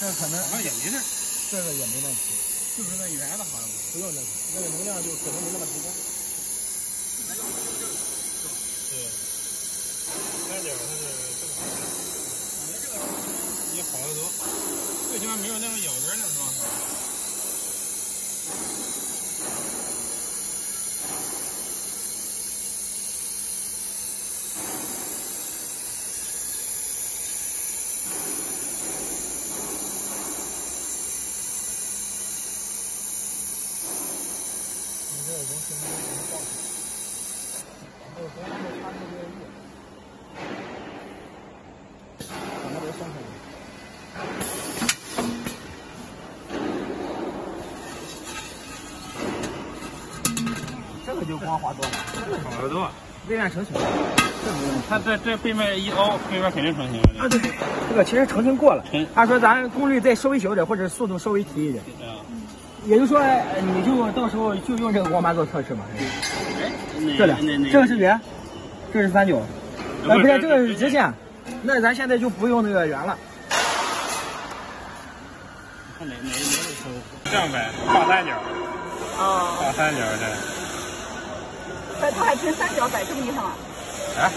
这可能好像也没事，这个也没问题，就是那圆的好像不用那个能量就可能没那么直观。对，三角它是正好的，感觉这个也好得多，最起码没有那种咬根那种状态。你这个人形能不能爆出来？然后中间插这个叶，把那个松开。这个就光滑多了，好得多。背面成型了，这没问题。它这背面一凹，背面肯定成型了。啊，对，这个其实成型过了。按说咱功率再稍微小点，或者速度稍微提一点。也就是说，你就到时候就用这个光板做测试嘛。这俩，这个是圆，这是三角，不是这个是直线。那咱现在就不用那个圆了。看哪个收？这样呗，画三角。啊。画三角的。它还成三角摆这么地方啊？啊？